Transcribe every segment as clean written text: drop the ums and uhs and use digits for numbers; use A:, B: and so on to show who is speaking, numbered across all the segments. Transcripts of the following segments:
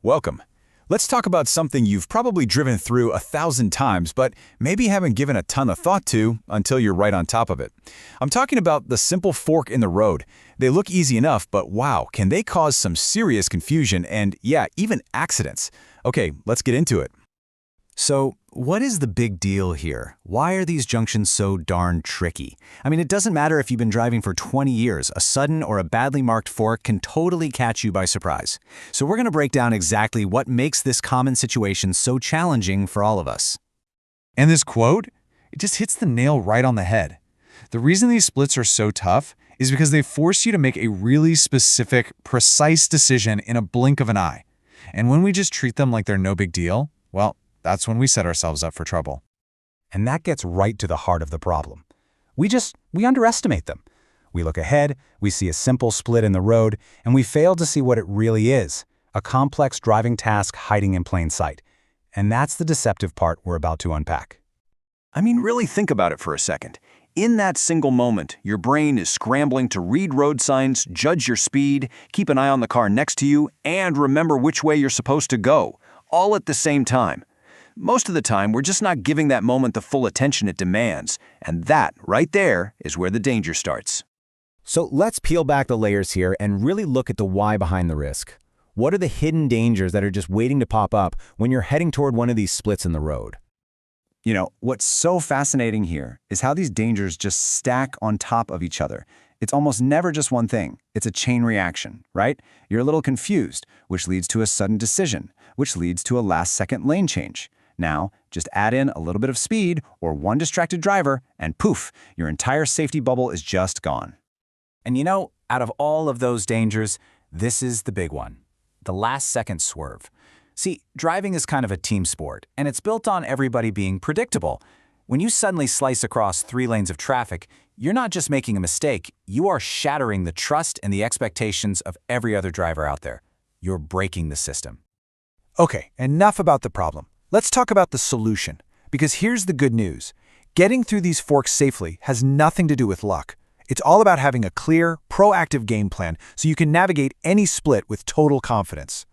A: Welcome. Let's talk about something you've probably driven through 1,000 times, but maybe haven't given a ton of thought to until you're right on top of it. I'm talking about the simple fork in the road. They look easy enough, but wow, can they cause some serious confusion and, yeah, even accidents. Okay, let's get into it.
B: So, what is the big deal here? Why are these junctions so darn tricky? I mean, it doesn't matter if you've been driving for 20 years, a sudden or a badly marked fork can totally catch you by surprise. So we're going to break down exactly what makes this common situation so challenging for all of us.
C: And this quote, it just hits the nail right on the head. The reason these splits are so tough is because they force you to make a really specific, precise decision in a blink of an eye. And when we just treat them like they're no big deal, well, that's when we set ourselves up for trouble.
B: And that gets right to the heart of the problem. We underestimate them. We look ahead, we see a simple split in the road, and we fail to see what it really is, a complex driving task hiding in plain sight. And that's the deceptive part we're about to unpack.
A: I mean, really think about it for a second. In that single moment, your brain is scrambling to read road signs, judge your speed, keep an eye on the car next to you, and remember which way you're supposed to go, all at the same time. Most of the time, we're just not giving that moment the full attention it demands, and that, right there, is where the danger starts.
B: So let's peel back the layers here and really look at the why behind the risk. What are the hidden dangers that are just waiting to pop up when you're heading toward one of these splits in the road?
D: You know, what's so fascinating here is how these dangers just stack on top of each other. It's almost never just one thing. It's a chain reaction, right? You're a little confused, which leads to a sudden decision, which leads to a last-second lane change. Now, just add in a little bit of speed or one distracted driver, and poof, your entire safety bubble is just gone.
B: And you know, out of all of those dangers, this is the big one, the last-second swerve. See, driving is kind of a team sport, and it's built on everybody being predictable. When you suddenly slice across 3 lanes of traffic, you're not just making a mistake, you are shattering the trust and the expectations of every other driver out there. You're breaking the system.
E: Okay, enough about the problem. Let's talk about the solution, because here's the good news. Getting through these forks safely has nothing to do with luck. It's all about having a clear, proactive game plan so you can navigate any split with total confidence.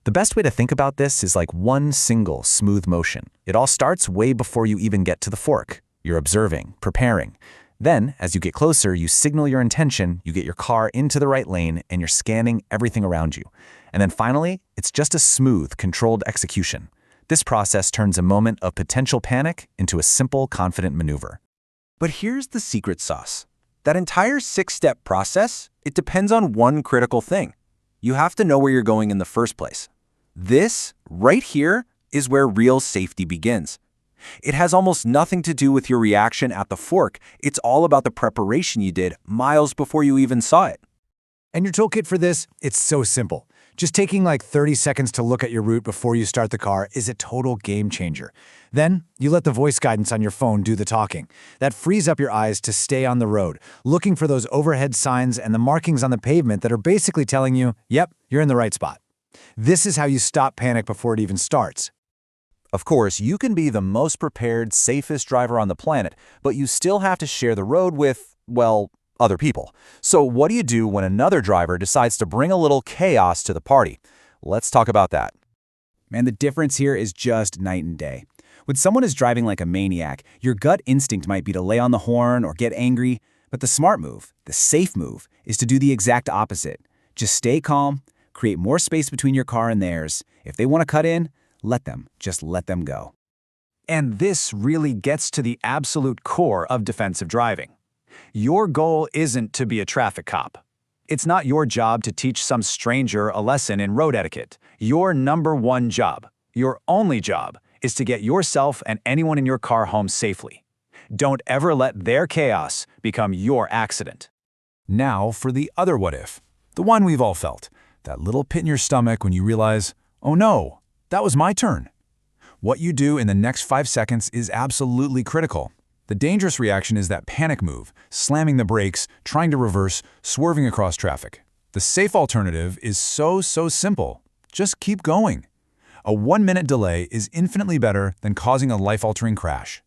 B: The best way to think about this is like one single smooth motion. It all starts way before you even get to the fork. You're observing, preparing. Then, as you get closer, you signal your intention, you get your car into the right lane, and you're scanning everything around you. And then finally, it's just a smooth, controlled execution. This process turns a moment of potential panic into a simple, confident maneuver.
E: But here's the secret sauce. That entire 6-step process, it depends on one critical thing. You have to know where you're going in the first place. This, right here, is where real safety begins. It has almost nothing to do with your reaction at the fork. It's all about the preparation you did miles before you even saw it.
C: And your toolkit for this, it's so simple. Just taking like 30 seconds to look at your route before you start the car is a total game changer. Then, you let the voice guidance on your phone do the talking. That frees up your eyes to stay on the road, looking for those overhead signs and the markings on the pavement that are basically telling you, yep, you're in the right spot. This is how you stop panic before it even starts.
B: Of course, you can be the most prepared, safest driver on the planet, but you still have to share the road with, well, other people. So what do you do when another driver decides to bring a little chaos to the party? Let's talk about that.
D: Man, the difference here is just night and day. When someone is driving like a maniac, your gut instinct might be to lay on the horn or get angry, but the smart move, the safe move, is to do the exact opposite. Just stay calm, create more space between your car and theirs. If they want to cut in, let them. Just let them go. And this really gets to the absolute core of defensive driving. Your goal isn't to be a traffic cop. It's not your job to teach some stranger a lesson in road etiquette. Your number one job, your only job, is to get yourself and anyone in your car home safely. Don't ever let their chaos become your accident.
C: Now for the other what if. The one we've all felt. That little pit in your stomach when you realize, oh no, that was my turn. What you do in the next 5 seconds is absolutely critical. The dangerous reaction is that panic move, slamming the brakes, trying to reverse, swerving across traffic. The safe alternative is so simple. Just keep going. A 1-minute delay is infinitely better than causing a life-altering crash.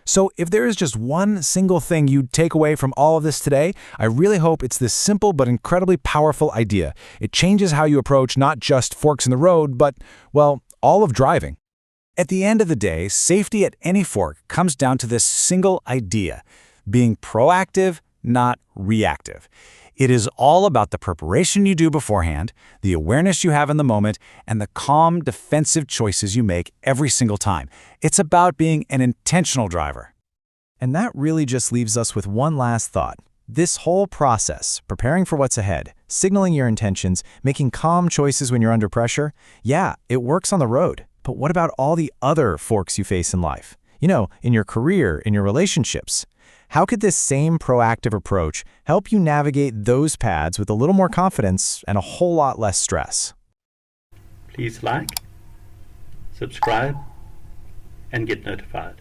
D: So if there is just one single thing you'd take away from all of this today, I really hope it's this simple but incredibly powerful idea. It changes how you approach not just forks in the road, but, well, all of driving. At the end of the day, safety at any fork comes down to this single idea: being proactive, not reactive. It is all about the preparation you do beforehand, the awareness you have in the moment, and the calm, defensive choices you make every single time. It's about being an intentional driver.
B: And that really just leaves us with one last thought. This whole process, preparing for what's ahead, signaling your intentions, making calm choices when you're under pressure, yeah, it works on the road. But what about all the other forks you face in life? You know, in your career, in your relationships. How could this same proactive approach help you navigate those paths with a little more confidence and a whole lot less stress?
F: Please like, subscribe, and get notified.